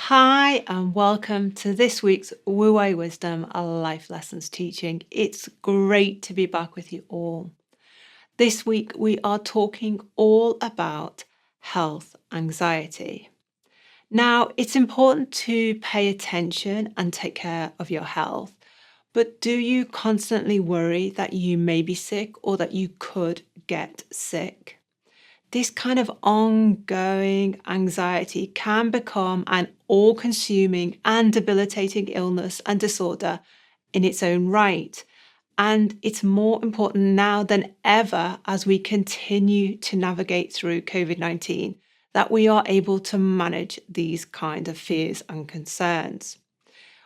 Hi, and welcome to this week's Wu Wei Wisdom, a life lessons teaching. It's great to be back with you all. This week, we are talking all about health anxiety. Now, it's important to pay attention and take care of your health, but do you constantly worry that you may be sick or that you could get sick? This kind of ongoing anxiety can become an all-consuming and debilitating illness and disorder in its own right. And it's more important now than ever as we continue to navigate through COVID-19 that we are able to manage these kind of fears and concerns.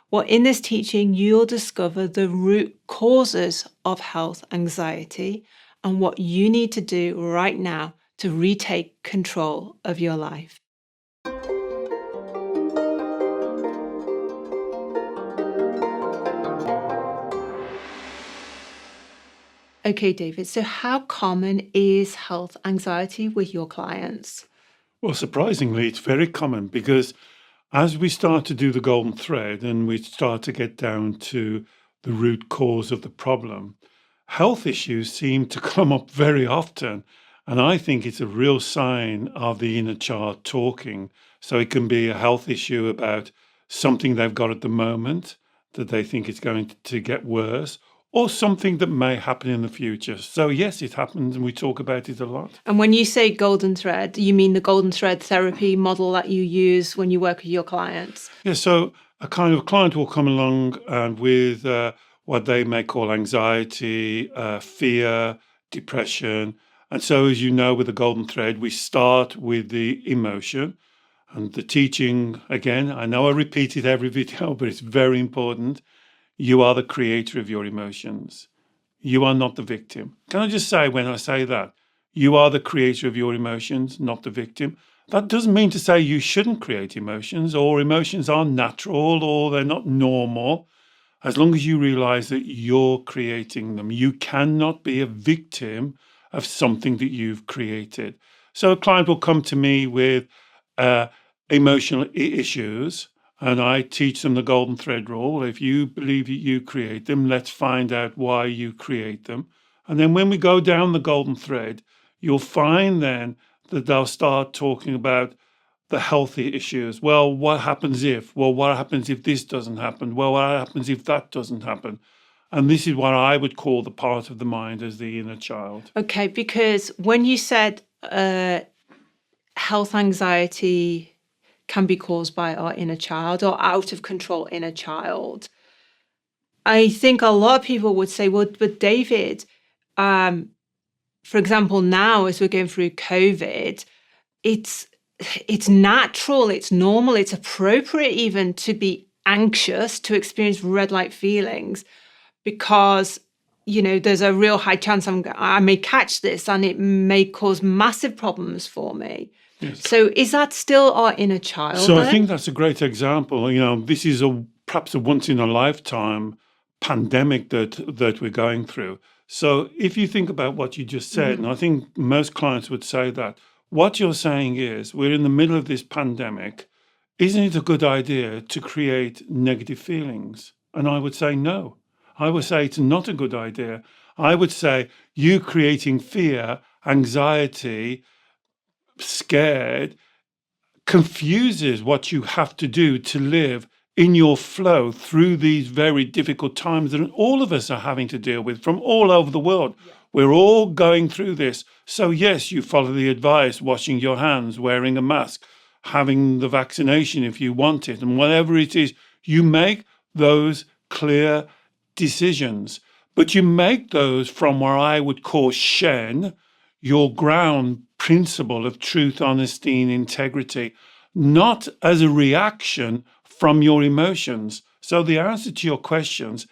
Well, in this teaching, you'll discover the root causes of health anxiety and what you need to do right now to retake control of your life. Okay, David, so how common is health anxiety with your clients? Well, surprisingly, it's very common because as we start to do the golden thread and we start to get down to the root cause of the problem, health issues seem to come up very often. And I think it's a real sign of the inner child talking. So it can be a health issue about something they've got at the moment that they think is going to get worse, or something that may happen in the future. So yes, it happens and we talk about it a lot. And when you say golden thread, you mean the golden thread therapy model that you use when you work with your clients? Yeah, so a kind of client will come along with what they may call anxiety, fear, depression. And so, as you know, with the golden thread, we start with the emotion and the teaching. Again, I know I repeat it every video, but it's very important. You are the creator of your emotions. You are not the victim. Can I just say, when I say that, you are the creator of your emotions, not the victim. That doesn't mean to say you shouldn't create emotions, or emotions are natural, or they're not normal. As long as you realize that you're creating them, you cannot be a victim of something that you've created. So a client will come to me with emotional issues, and I teach them the golden thread rule. If you believe that you create them, let's find out why you create them. And then when we go down the golden thread, you'll find then that they'll start talking about the healthy issues. Well, what happens if? Well, what happens if this doesn't happen? Well, what happens if that doesn't happen? And this is what I would call the part of the mind as the inner child. Okay, because when you said health anxiety can be caused by our inner child or out of control inner child, I think a lot of people would say, well, but David, for example, now as we're going through COVID, it's natural, it's normal, it's appropriate even to be anxious, to experience red light feelings, because there's a real high chance I may catch this and it may cause massive problems for me. Yes. So is that still our inner child? So then? I think that's a great example. This is perhaps a once in a lifetime pandemic that we're going through. So if you think about what you just said, and I think most clients would say that, what you're saying is we're in the middle of this pandemic. Isn't it a good idea to create negative feelings? And I would say no. I would say it's not a good idea. I would say you creating fear, anxiety, scared, confuses what you have to do to live in your flow through these very difficult times that all of us are having to deal with from all over the world. Yeah. We're all going through this. So yes, you follow the advice, washing your hands, wearing a mask, having the vaccination if you want it, and whatever it is, you make those clear decisions. But you make those from what I would call Shen, your ground principle of truth, honesty, and integrity, not as a reaction from your emotions. So the answer to your questions,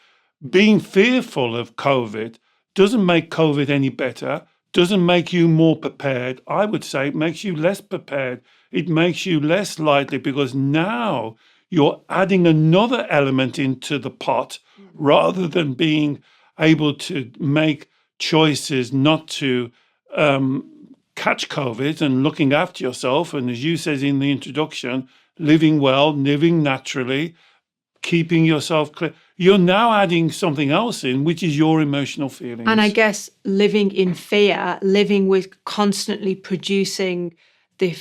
being fearful of COVID doesn't make COVID any better, doesn't make you more prepared. I would say it makes you less prepared. It makes you less likely, because now you're adding another element into the pot rather than being able to make choices not to catch COVID and looking after yourself. And as you said in the introduction, living well, living naturally, keeping yourself clear. You're now adding something else in, which is your emotional feelings. And I guess living in fear, living with constantly producing the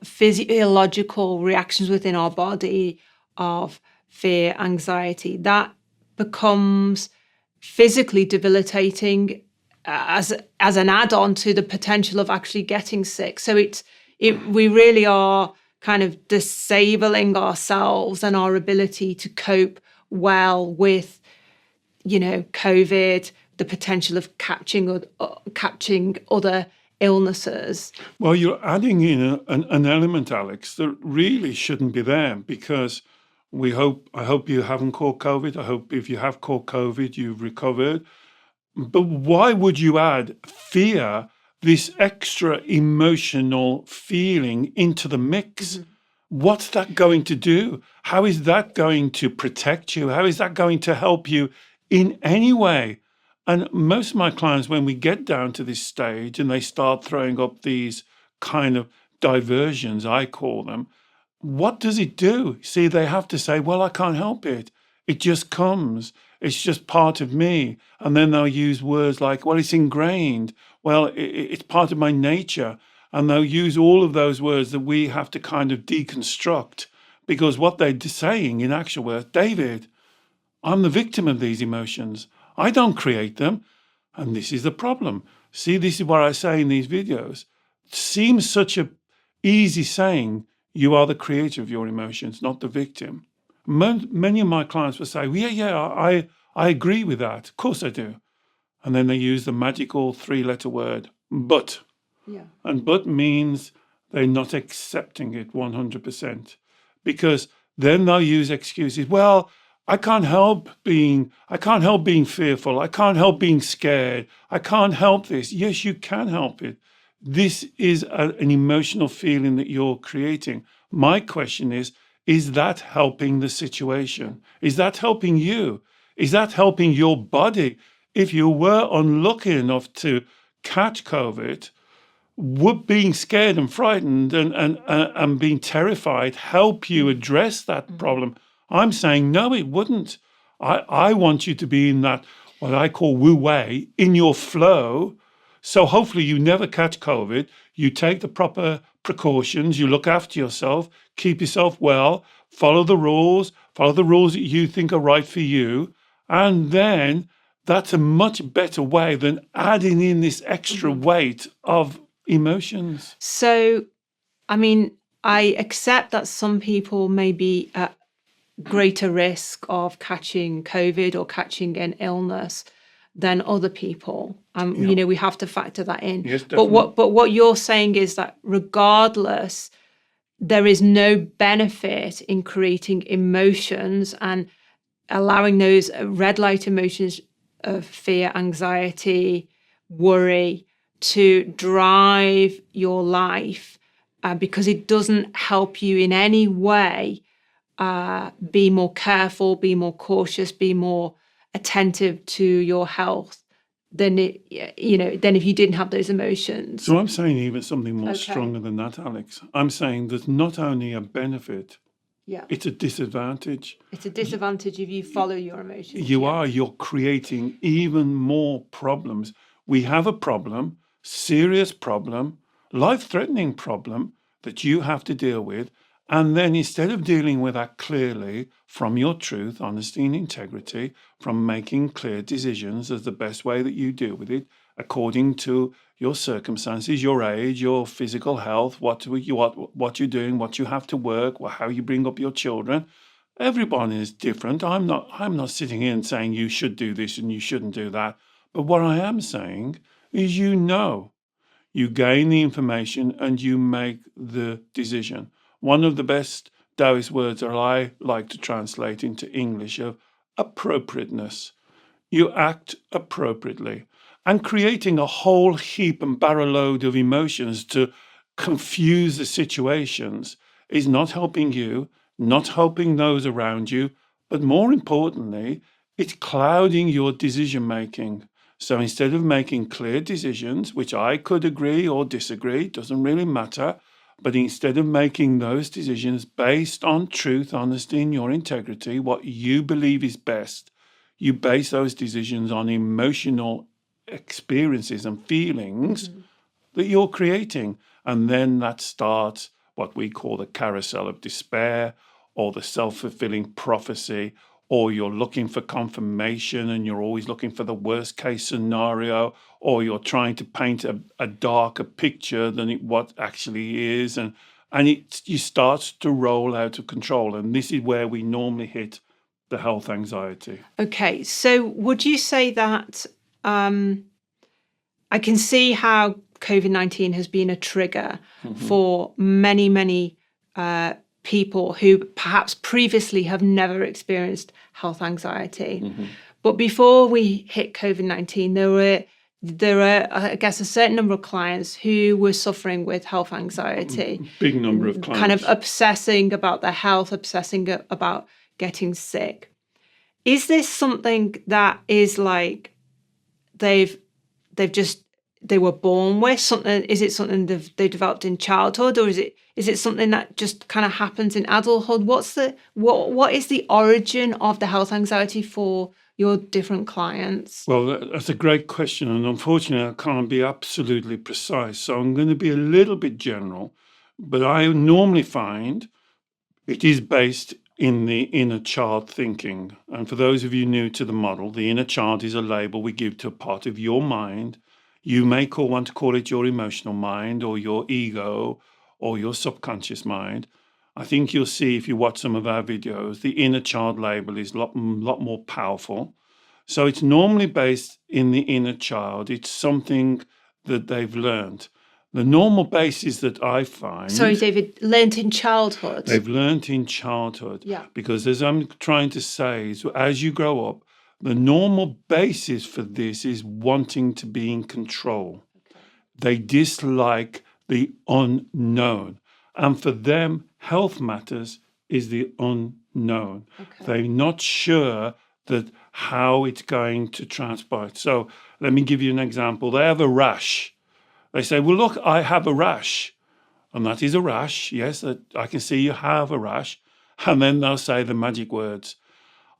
physiological reactions within our body of fear, anxiety, that becomes physically debilitating as an add-on to the potential of actually getting sick. So we really are kind of disabling ourselves and our ability to cope well with, COVID, the potential of catching other illnesses. Well, you're adding in an element, Alex, that really shouldn't be there, because I hope you haven't caught COVID. I hope if you have caught COVID, you've recovered. But why would you add fear, this extra emotional feeling, into the mix? What's that going to do? How is that going to protect you? How is that going to help you in any way? And most of my clients, when we get down to this stage and they start throwing up these kind of diversions, I call them, what does it do? See, they have to say, well, I can't help it. It just comes. It's just part of me. And then they'll use words like, well, it's ingrained. Well, it's part of my nature. And they'll use all of those words that we have to kind of deconstruct, because what they're saying in actual words, David, I'm the victim of these emotions. I don't create them. And this is the problem. See, this is what I say in these videos. It seems such a easy saying, you are the creator of your emotions, not the victim. Many of my clients will say, well, I agree with that. Of course I do. And then they use the magical 3-letter word, but. Yeah. And but means they're not accepting it 100%, because then they'll use excuses. Well, I can't help being fearful. I can't help being scared. I can't help this. Yes, you can help it. This is an emotional feeling that you're creating. My question is that helping the situation? Is that helping you? Is that helping your body? If you were unlucky enough to catch COVID, would being scared and frightened and being terrified help you address that problem? I'm saying no, it wouldn't. I want you to be in that, what I call Wu Wei, in your flow. So hopefully you never catch COVID. You take the proper precautions. You look after yourself, keep yourself well, follow the rules that you think are right for you. And then that's a much better way than adding in this extra weight of emotions. So, I mean, I accept that some people may be at greater risk of catching COVID or catching an illness than other people. We have to factor that in. Yes, definitely. But what you're saying is that regardless, there is no benefit in creating emotions and allowing those red light emotions of fear, anxiety, worry to drive your life, because it doesn't help you in any way be more careful, be more cautious, be more attentive to your health than if you didn't have those emotions. So I'm saying even something more stronger than that, Alex. I'm saying there's not only a benefit, it's a disadvantage. It's a disadvantage if you follow your emotions. You're creating even more problems. We have a problem, serious problem, life-threatening problem that you have to deal with. And then instead of dealing with that clearly from your truth, honesty and integrity, from making clear decisions as the best way that you deal with it, according to your circumstances, your age, your physical health, what you're doing, what you have to work, how you bring up your children. Everyone is different. I'm not sitting here and saying you should do this and you shouldn't do that. But what I am saying is, you gain the information and you make the decision. One of the best Taoist words that I like to translate into English of appropriateness. You act appropriately. And creating a whole heap and barrel load of emotions to confuse the situations is not helping you, not helping those around you, but more importantly, it's clouding your decision making. So instead of making clear decisions, which I could agree or disagree, doesn't really matter, But instead of making those decisions based on truth, honesty, and your integrity, what you believe is best, you base those decisions on emotional experiences and feelings that you're creating. And then that starts what we call the carousel of despair or the self-fulfilling prophecy, or you're looking for confirmation and you're always looking for the worst case scenario, or you're trying to paint a darker picture than what actually is. And it starts to roll out of control. And this is where we normally hit the health anxiety. Okay, so would you say that I can see how COVID-19 has been a trigger for many, many people who perhaps previously have never experienced health anxiety. But before we hit COVID-19, there were, I guess, a certain number of clients who were suffering with health anxiety. Big number of clients. Kind of obsessing about their health, obsessing about getting sick. Is this something that is like they were born with something? Is it something they developed in childhood, or is it something that just kind of happens in adulthood? What is the origin of the health anxiety for your different clients? Well, that's a great question, and unfortunately, I can't be absolutely precise. So I'm going to be a little bit general, but I normally find it is based in the inner child thinking. And for those of you new to the model, the inner child is a label we give to a part of your mind. You may want to call it your emotional mind or your ego or your subconscious mind. I think you'll see if you watch some of our videos, the inner child label is a lot more powerful. So it's normally based in the inner child. It's something that they've learned. The normal basis that I find... Sorry, David, learned in childhood. They've learned in childhood. Yeah. Because as I'm trying to say, is as you grow up, the normal basis for this is wanting to be in control. Okay. They dislike the unknown. And for them, health matters is the unknown. Okay. They're not sure that how it's going to transpire. So let me give you an example. They have a rash. They say, well, look, I have a rash. And that is a rash. Yes, I can see you have a rash. And then they'll say the magic words.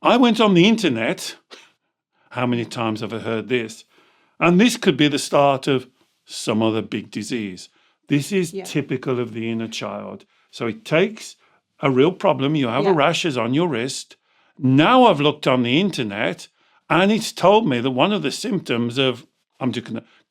I went on the internet. How many times have I heard this? And this could be the start of some other big disease. This is typical of the inner child. So it takes a real problem. You have a rashes on your wrist. Now I've looked on the internet and it's told me that one of the symptoms of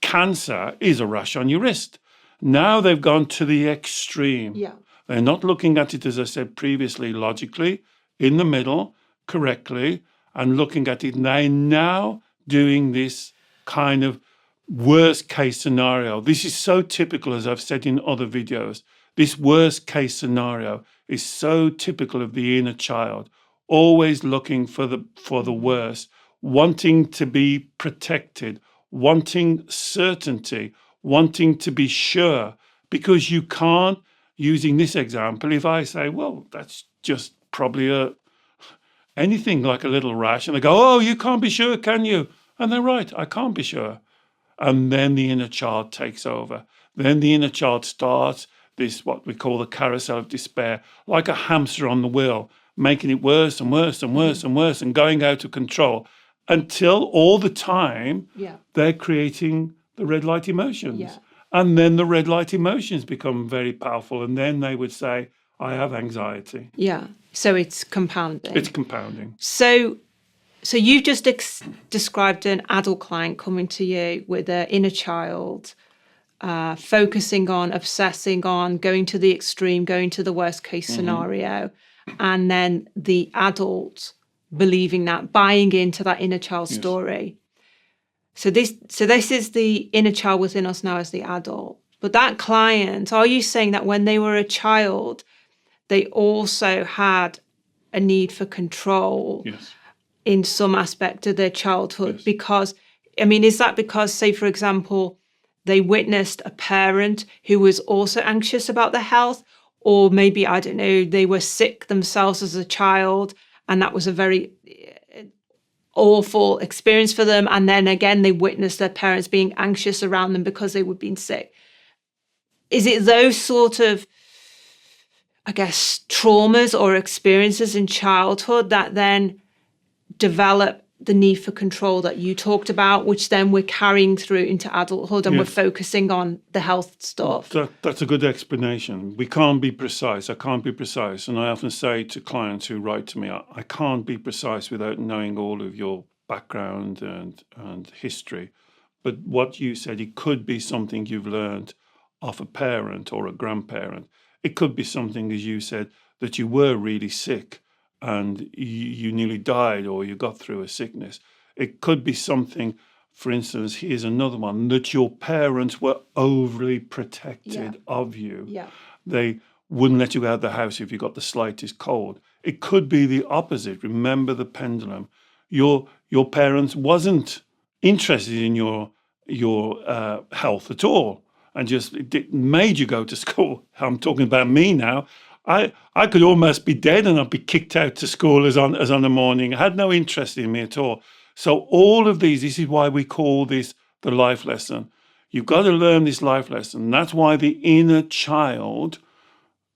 cancer is a rash on your wrist. Now they've gone to the extreme. Yeah. They're not looking at it, as I said previously, logically, in the middle, correctly, and looking at it. They're now doing this kind of worst case scenario. This is so typical, as I've said in other videos. This worst case scenario is so typical of the inner child, always looking for the worst, wanting to be protected, wanting certainty, wanting to be sure, because you can't, using this example, if I say, well, that's just probably anything like a little rash, and they go, oh, you can't be sure, can you? And they're right, I can't be sure. And then the inner child takes over. Then the inner child starts this, what we call the carousel of despair, like a hamster on the wheel, making it worse and worse and worse and worse and going out of control until all the time they're creating the red light emotions. Yeah. And then the red light emotions become very powerful. And then they would say, I have anxiety. Yeah. So it's compounding. It's compounding. So you've just described an adult client coming to you with an inner child, focusing on, obsessing on, going to the extreme, going to the worst case scenario, and then the adult believing that, buying into that inner child story. So this is the inner child within us now as the adult. But that client, are you saying that when they were a child, they also had a need for control in some aspect of their childhood? Yes. Because, I mean, is that because, say, for example, they witnessed a parent who was also anxious about their health, or maybe, I don't know, they were sick themselves as a child, and that was a very awful experience for them. And then again, they witnessed their parents being anxious around them because they were being sick. is it those sort of, I guess, traumas or experiences in childhood that then develop the need for control that you talked about, which then we're carrying through into adulthood and we're focusing on the health stuff? That's a good explanation. We can't be precise. I can't be precise. And I often say to clients who write to me, I can't be precise without knowing all of your background and history. But what you said, it could be something you've learned off a parent or a grandparent. It could be something, as you said, that you were really sick and you nearly died or you got through a sickness. It could be something, for instance, here's another one, that your parents were overly protected of you. Yeah. They wouldn't let you out of the house if you got the slightest cold. It could be the opposite. Remember the pendulum. Your parents wasn't interested in your health at all, and just it made you go to school. I'm talking about me now. I could almost be dead and I'd be kicked out to school as on the morning. It had no interest in me at all. So all of these, this is why we call this the life lesson. You've got to learn this life lesson. That's why the inner child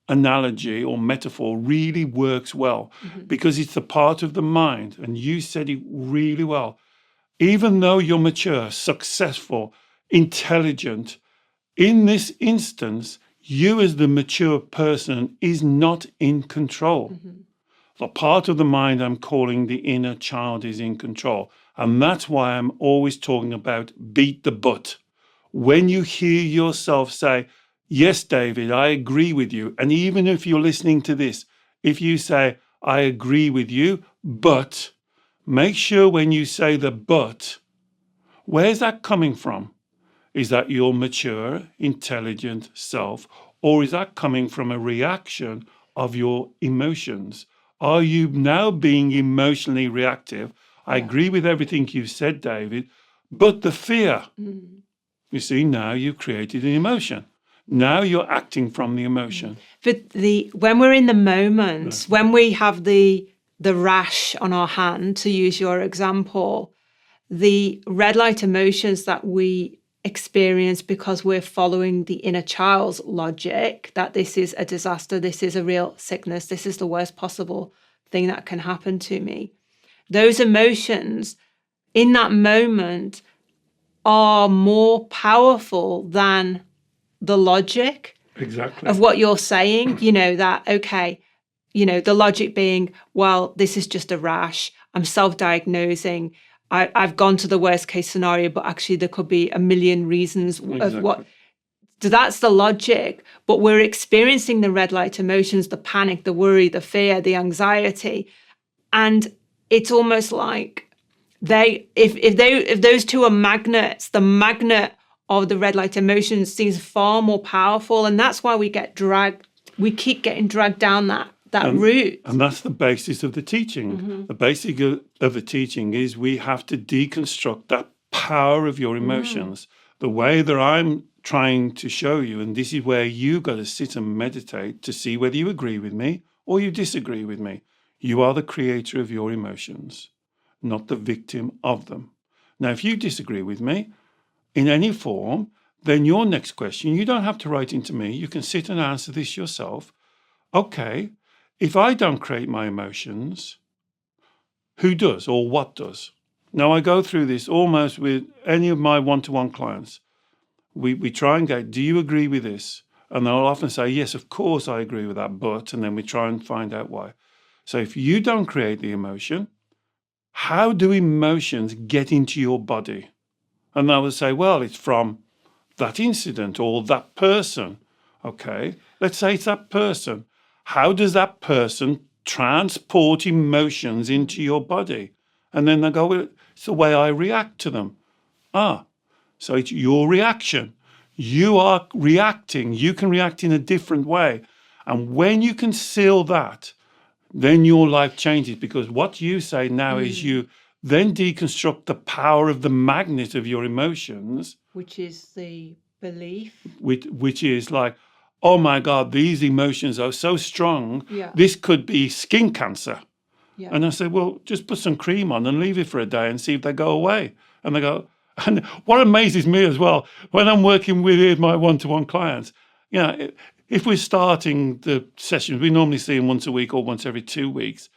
analogy or metaphor really works well, because it's the part of the mind. And you said it really well. Even though you're mature, successful, intelligent, in this instance, you as the mature person is not in control. The part of the mind I'm calling the inner child is in control. And that's why I'm always talking about beat the butt. When you hear yourself say, yes, David, I agree with you. And even if you're listening to this, if you say, I agree with you, but make sure when you say the but, where's that coming from? Is that your mature, intelligent self, or is that coming from a reaction of your emotions? Are you now being emotionally reactive? I agree with everything you've said, David, but the fear, you see, now you've created an emotion. Now you're acting from the emotion. But when we're in the moment, when we have the rash on our hand, to use your example, the red light emotions that we experience because we're following the inner child's logic that this is a disaster, this is a real sickness, this is the worst possible thing that can happen to me. Those emotions in that moment are more powerful than the logic of what you're saying, that, okay, the logic being, well, this is just a rash. I'm self-diagnosing. I've gone to the worst case scenario, but actually there could be a million reasons of what. So that's the logic, but we're experiencing the red light emotions, the panic, the worry, the fear, the anxiety. And it's almost like if those two are magnets, the magnet of the red light emotions seems far more powerful. And that's why we keep getting dragged down that route. And that's the basis of the teaching. The basic of the teaching is we have to deconstruct that power of your emotions. The way that I'm trying to show you, and this is where you got to sit and meditate to see whether you agree with me or you disagree with me. You are the creator of your emotions, not the victim of them. Now, if you disagree with me in any form, then your next question, you don't have to write into me. You can sit and answer this yourself. Okay, if I don't create my emotions, who does or what does? Now, I go through this almost with any of my one-to-one clients. We try and go, do you agree with this? And they'll often say, yes, of course I agree with that, but, and then we try and find out why. So if you don't create the emotion, how do emotions get into your body? And they will say, well, it's from that incident or that person. Okay, let's say it's that person. How does that person transport emotions into your body? And then they go, well, it's the way I react to them. So it's your reaction. You are reacting. You can react in a different way. And when you can seal that, then your life changes, because what you say now is you then deconstruct the power of the magnet of your emotions. Which is the belief. Which is like, oh my God, these emotions are so strong. Yeah. This could be skin cancer. Yeah. And I say, well, just put some cream on and leave it for a day and see if they go away. And they go, and what amazes me as well, when I'm working with my one-to-one clients, If we're starting the sessions, we normally see them once a week or once every 2 weeks.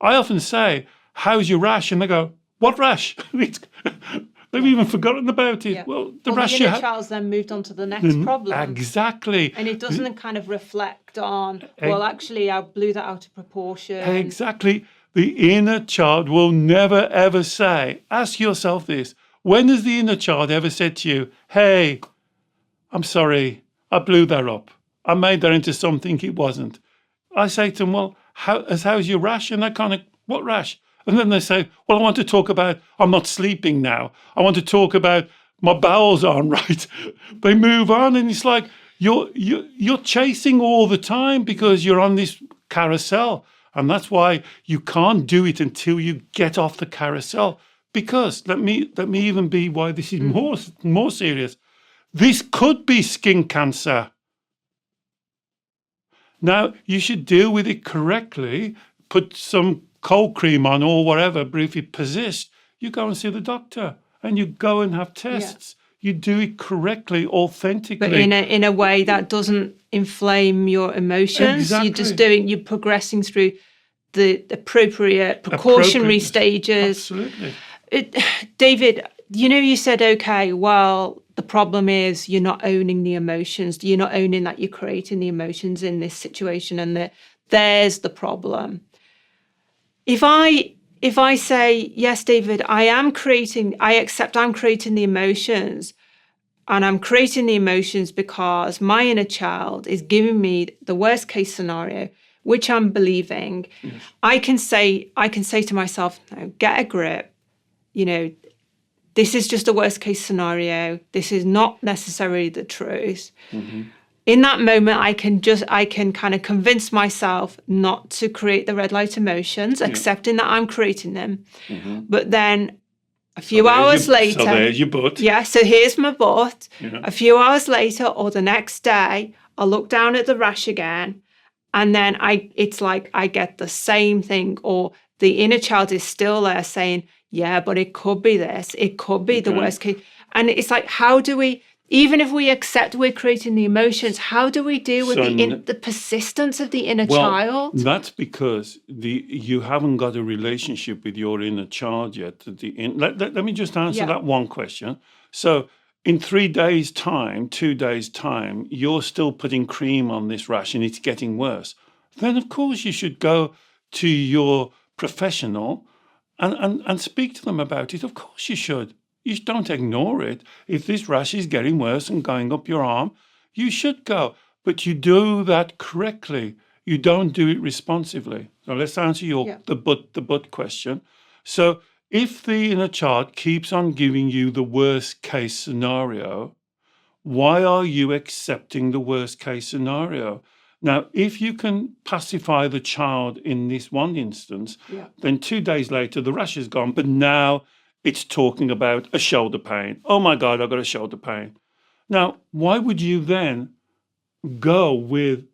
I often say, how's your rash? And they go, what rash? They've even forgotten about it. Yeah. Well, the inner child's then moved on to the next problem. Exactly. And it doesn't kind of reflect on, well, actually, I blew that out of proportion. Exactly. The inner child will never, ever say, ask yourself this, when has the inner child ever said to you, hey, I'm sorry, I blew that up. I made that into something it wasn't. I say to them, well, how's your rash? And they kind of, what rash? And then they say, well, I want to talk about, I'm not sleeping now. I want to talk about my bowels aren't right. They move on, and it's like you're chasing all the time because you're on this carousel. And that's why you can't do it until you get off the carousel. Because let me even be why this is more serious. This could be skin cancer. Now, you should deal with it correctly, put some cold cream on or whatever, but if it persists, you go and see the doctor and you go and have tests. You do it correctly, authentically. But in a way that doesn't inflame your emotions. Exactly. You're progressing through the appropriate precautionary stages. Absolutely. David, you said, okay, well, the problem is you're not owning the emotions. You're not owning that you're creating the emotions in this situation, and that there's the problem. If I say, yes, David, I accept I'm creating the emotions, and I'm creating the emotions because my inner child is giving me the worst case scenario, which I'm believing. Yes. I can say to myself, no, get a grip. This is just a worst case scenario. This is not necessarily the truth. Mm-hmm. In that moment, I can kind of convince myself not to create the red light emotions, accepting that I'm creating them. Mm-hmm. But then a few hours later. So there's your butt. Yeah, so here's my butt. Yeah. A few hours later or the next day, I'll look down at the rash again. And then it's like I get the same thing, or the inner child is still there saying, yeah, but it could be this, it could be the worst case. And it's like, how do we, even if we accept we're creating the emotions, how do we deal with the persistence of the inner child? That's because you haven't got a relationship with your inner child yet. Let me just answer that one question. So in 3 days' time, 2 days' time, you're still putting cream on this rash and it's getting worse. Then, of course, you should go to your professional and speak to them about it. Of course you should. You don't ignore it. If this rash is getting worse and going up your arm, you should go. But you do that correctly. You don't do it responsively. So let's answer the but question. So if the inner child keeps on giving you the worst case scenario, why are you accepting the worst case scenario? Now, if you can pacify the child in this one instance, then 2 days later, the rash is gone, but now it's talking about a shoulder pain. Oh my God, I've got a shoulder pain. Now, why would you then go with,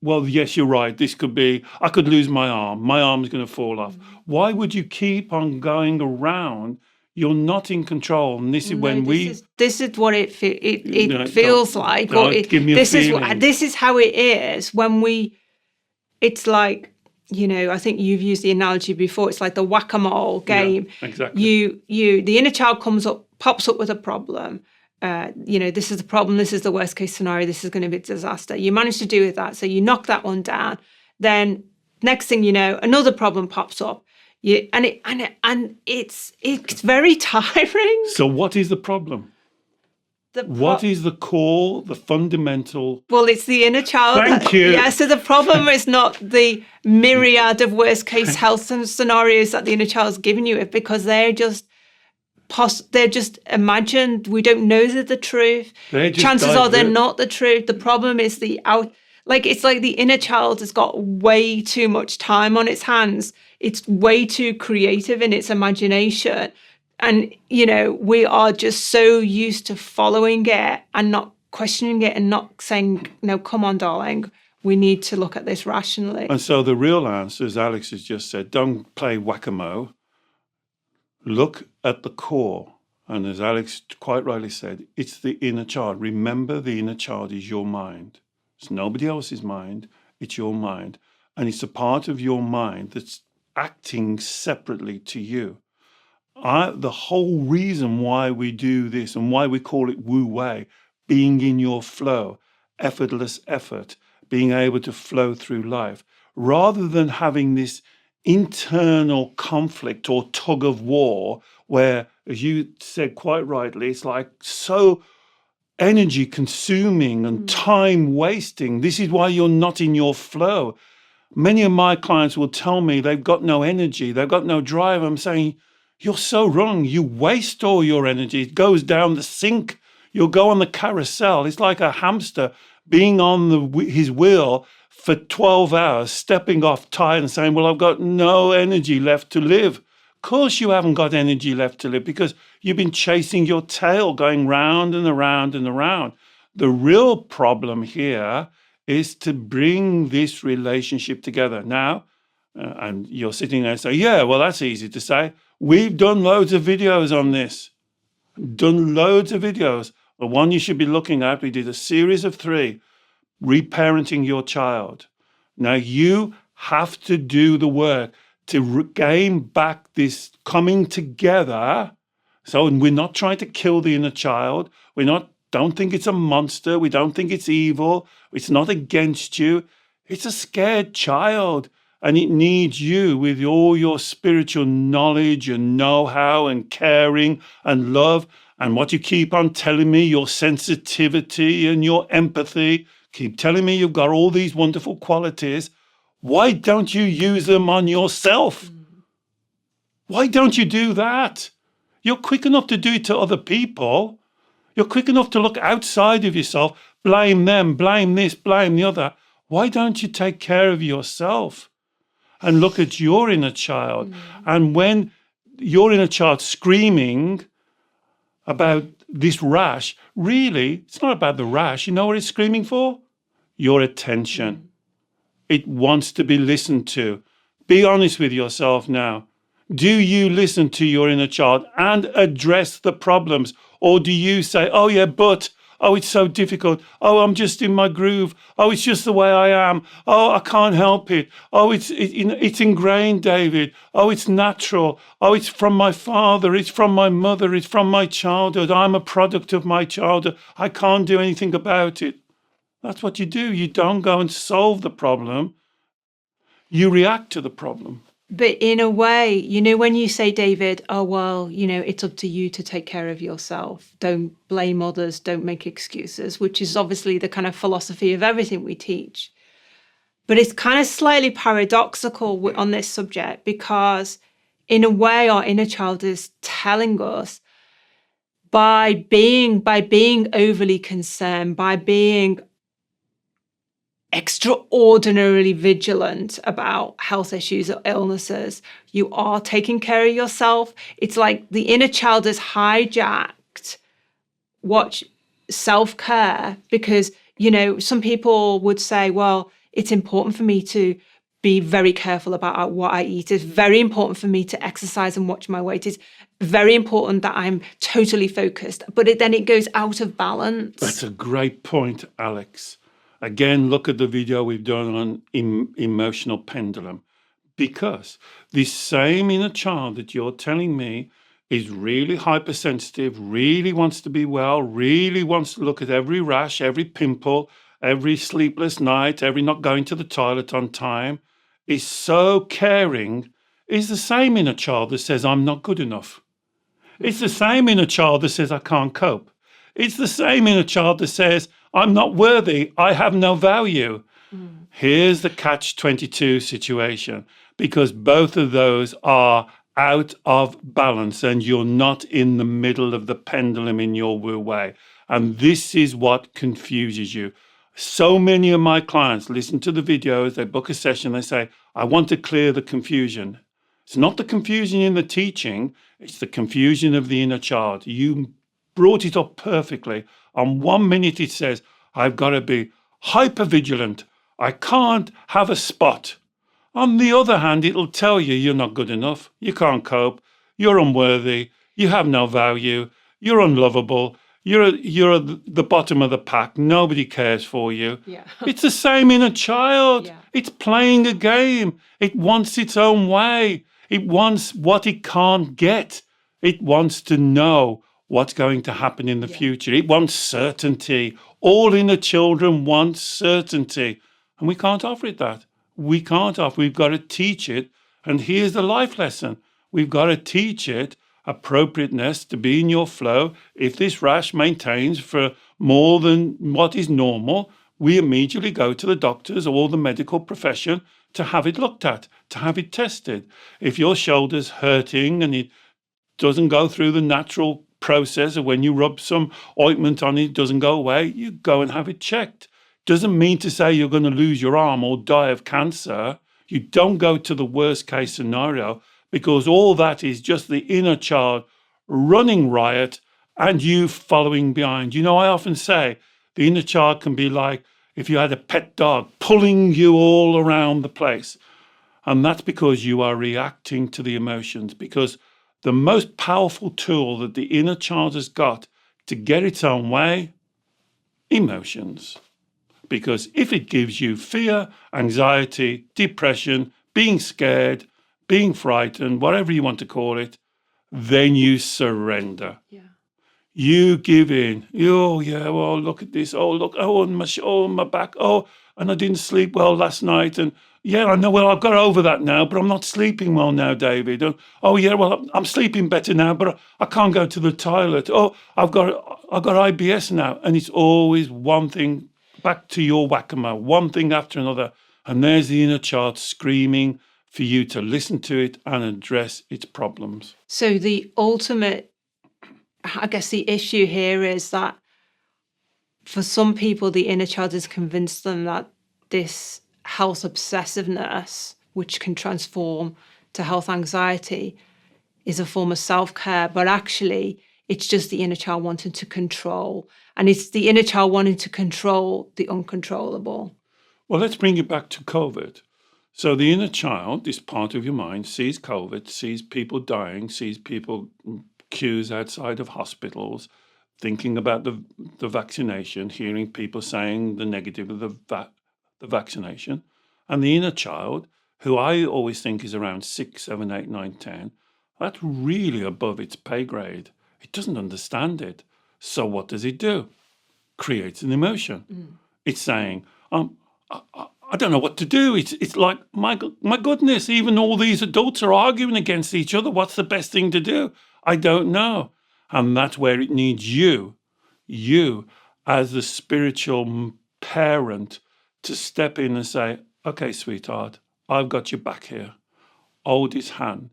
well, yes, you're right, this could be, I could lose my arm's going to fall off. Why would you keep on going around? You're not in control, and this is this is what it feels like. Give me a feeling. This is how it is when it's like, I think you've used the analogy before. It's like the whack-a-mole game. Yeah, exactly. The inner child pops up with a problem. This is the problem. This is the worst case scenario. This is going to be a disaster. You manage to do with that, so you knock that one down. Then next thing you know, another problem pops up. And it's very tiring. So what is the problem? What is the core, the fundamental? Well, it's the inner child. Thank you. Yeah, so the problem is not the myriad of worst case health scenarios that the inner child's giving you, because they're just imagined. We don't know they're the truth. Chances are they're not the truth. The problem is it's like the inner child has got way too much time on its hands. It's way too creative in its imagination. And, we are just so used to following it and not questioning it and not saying, no, come on, darling, we need to look at this rationally. And so the real answer, as Alex has just said, don't play whack-a-mole. Look at the core. And as Alex quite rightly said, it's the inner child. Remember, the inner child is your mind. It's nobody else's mind. It's your mind. And it's a part of your mind that's acting separately to you. The whole reason why we do this and why we call it Wu Wei, being in your flow, effortless effort, being able to flow through life, rather than having this internal conflict or tug of war where, as you said quite rightly, it's like so energy consuming and time wasting. This is why you're not in your flow. Many of my clients will tell me they've got no energy, they've got no drive. I'm saying, you're so wrong. You waste all your energy. It goes down the sink. You'll go on the carousel. It's like a hamster being on his wheel for 12 hours, stepping off tired and saying, well, I've got no energy left to live. Of course you haven't got energy left to live because you've been chasing your tail, going round and around and around. The real problem here is to bring this relationship together. Now, and you're sitting there and say, yeah, well, that's easy to say. We've done loads of videos on this. Done loads of videos. The one you should be looking at, we did a series of 3, reparenting your child. Now you have to do the work to regain back this coming together. So we're not trying to kill the inner child. Don't think it's a monster. We don't think it's evil. It's not against you. It's a scared child. And it needs you with all your spiritual knowledge and know-how and caring and love. And what you keep on telling me, your sensitivity and your empathy, keep telling me you've got all these wonderful qualities. Why don't you use them on yourself? Why don't you do that? You're quick enough to do it to other people. You're quick enough to look outside of yourself, blame them, blame this, blame the other. Why don't you take care of yourself and look at your inner child? And when your inner child's screaming about this rash, really, it's not about the rash. You know what it's screaming for? Your attention. It wants to be listened to. Be honest with yourself now. Do you listen to your inner child and address the problems? Or do you say, oh yeah, but, oh, it's so difficult. Oh, I'm just in my groove. Oh, it's just the way I am. Oh, I can't help it. Oh, it's ingrained, David. Oh, it's natural. Oh, it's from my father. It's from my mother. It's from my childhood. I'm a product of my childhood. I can't do anything about it. That's what you do. You don't go and solve the problem. You react to the problem. But in a way, when you say, David, oh, well, it's up to you to take care of yourself. Don't blame others. Don't make excuses, which is obviously the kind of philosophy of everything we teach. But it's kind of slightly paradoxical on this subject because in a way, our inner child is telling us by being overly concerned, by being extraordinarily vigilant about health issues or illnesses, you are taking care of yourself. It's like the inner child has hijacked self-care because, some people would say, well, it's important for me to be very careful about what I eat. It's very important for me to exercise and watch my weight. It's very important that I'm totally focused. But then it goes out of balance. That's a great point, Alex. Again, look at the video we've done on emotional pendulum, because this same inner child that you're telling me is really hypersensitive, really wants to be well, really wants to look at every rash, every pimple, every sleepless night, every not going to the toilet on time, is so caring, is the same inner child that says, I'm not good enough. It's the same inner child that says, I can't cope. It's the same inner child that says, I'm not worthy. I have no value. Here's the catch-22 situation, because both of those are out of balance and you're not in the middle of the pendulum in your Wu Wei. And this is what confuses you. So many of my clients listen to the videos, they book a session, they say, I want to clear the confusion. It's not the confusion in the teaching, it's the confusion of the inner child. You brought it up perfectly. On 1 minute it says, I've got to be hyper-vigilant. I can't have a spot. On the other hand, it'll tell you you're not good enough. You can't cope. You're unworthy. You have no value. You're unlovable. You're at the bottom of the pack. Nobody cares for you. Yeah. It's the same inner child. Yeah. It's playing a game. It wants its own way. It wants what it can't get. It wants to know what's going to happen in the future. It wants certainty. All inner children want certainty. And we can't offer it that. We can't offer. We've got to teach it. And here's the life lesson. We've got to teach it appropriateness to be in your flow. If this rash maintains for more than what is normal, we immediately go to the doctors or the medical profession to have it looked at, to have it tested. If your shoulder's hurting and it doesn't go through the natural process of when you rub some ointment on it, it doesn't go away, you go and have it checked. Doesn't mean to say you're going to lose your arm or die of cancer. You don't go to the worst case scenario, because all that is just the inner child running riot and you following behind. I often say the inner child can be like if you had a pet dog pulling you all around the place. And that's because you are reacting to the emotions, because the most powerful tool that the inner child has got to get its own way, emotions. Because if it gives you fear, anxiety, depression, being scared, being frightened, whatever you want to call it, then you surrender. Yeah. You give in. Oh, yeah, well, look at this. Oh, look, my back. Oh, and I didn't sleep well last night. And yeah, I know, well, I've got over that now, but I'm not sleeping well now, David. Oh, yeah, well, I'm sleeping better now, but I can't go to the toilet. Oh, I've got IBS now. And it's always one thing, back to your whack-a-mole, one thing after another. And there's the inner child screaming for you to listen to it and address its problems. So the ultimate, I guess the issue here is that for some people, the inner child has convinced them that this health obsessiveness, which can transform to health anxiety, is a form of self-care, but actually it's just the inner child wanting to control. And it's the inner child wanting to control the uncontrollable. Well, let's bring it back to COVID. So the inner child, this part of your mind, sees COVID, sees people dying, sees people queues outside of hospitals, thinking about the vaccination, hearing people saying the negative of the vaccination. And the inner child, who I always think is around 6, 7, 8, 9, 10, that's really above its pay grade. It doesn't understand it. So what does it do? Creates an emotion. It's saying, I don't know what to do. It's like, my goodness, even all these adults are arguing against each other. What's the best thing to do? I don't know. And that's where it needs you as the spiritual parent to step in and say, okay, sweetheart, I've got your back here. Hold his hand.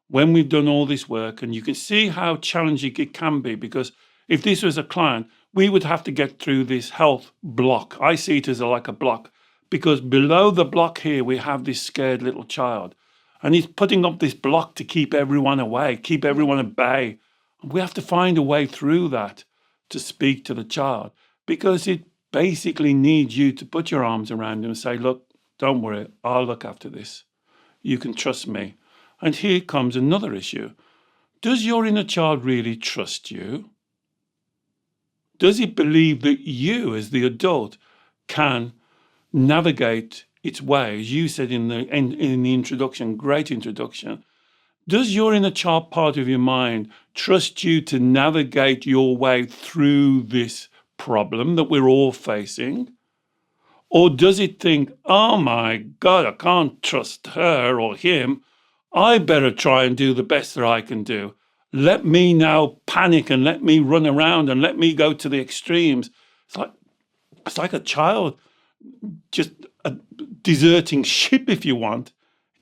When we've done all this work, and you can see how challenging it can be, because if this was a client, we would have to get through this health block. I see it as like a block, because below the block here, we have this scared little child. And he's putting up this block to keep everyone away, keep everyone at bay. We have to find a way through that to speak to the child, because it basically needs you to put your arms around him and say, look, don't worry, I'll look after this. You can trust me. And here comes another issue. Does your inner child really trust you? Does it believe that you, as the adult, can navigate its way? As you said in the introduction, great introduction. Does your inner child part of your mind trust you to navigate your way through this problem that we're all facing? Or does it think, oh my God, I can't trust her or him. I better try and do the best that I can do. Let me now panic and let me run around and let me go to the extremes. It's like a child just deserting ship, if you want.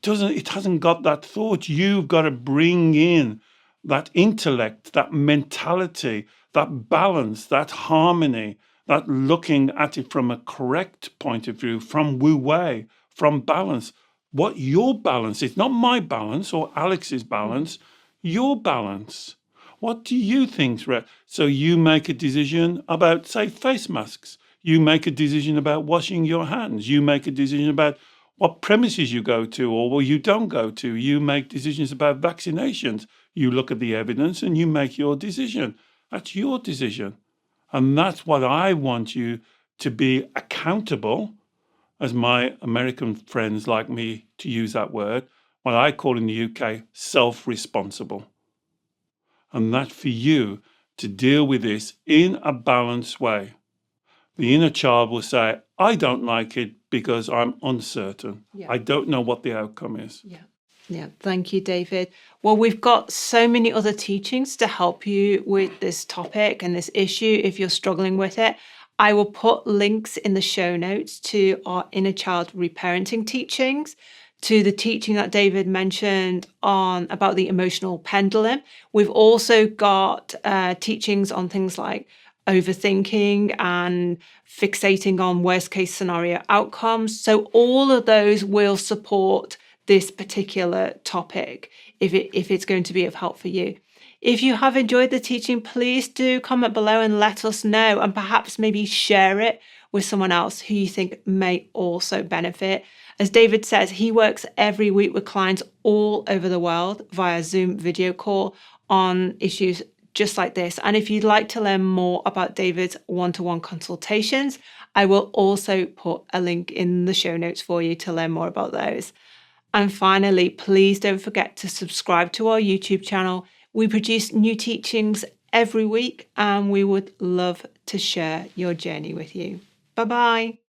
It hasn't got that thought. You've got to bring in that intellect, that mentality, that balance, that harmony, that looking at it from a correct point of view, from Wu Wei, from balance. What your balance is, not my balance or Alex's balance, your balance. What do you think's right? So you make a decision about, say, face masks. You make a decision about washing your hands. You make a decision about what premises you go to or you don't go to. You make decisions about vaccinations. You look at the evidence and you make your decision. That's your decision. And that's what I want you to be accountable, as my American friends like me to use that word, what I call in the UK, self-responsible. And that's for you to deal with this in a balanced way. The inner child will say, I don't like it because I'm uncertain. Yeah. I don't know what the outcome is. Yeah, thank you, David. Well, we've got so many other teachings to help you with this topic and this issue if you're struggling with it. I will put links in the show notes to our inner child reparenting teachings, to the teaching that David mentioned on about the emotional pendulum. We've also got teachings on things like overthinking and fixating on worst case scenario outcomes. So all of those will support this particular topic if it's going to be of help for you. If you have enjoyed the teaching, please do comment below and let us know, and perhaps maybe share it with someone else who you think may also benefit. As David says, he works every week with clients all over the world via Zoom video call on issues just like this. And if you'd like to learn more about David's one-to-one consultations, I will also put a link in the show notes for you to learn more about those. And finally, please don't forget to subscribe to our YouTube channel. We produce new teachings every week, and we would love to share your journey with you. Bye-bye.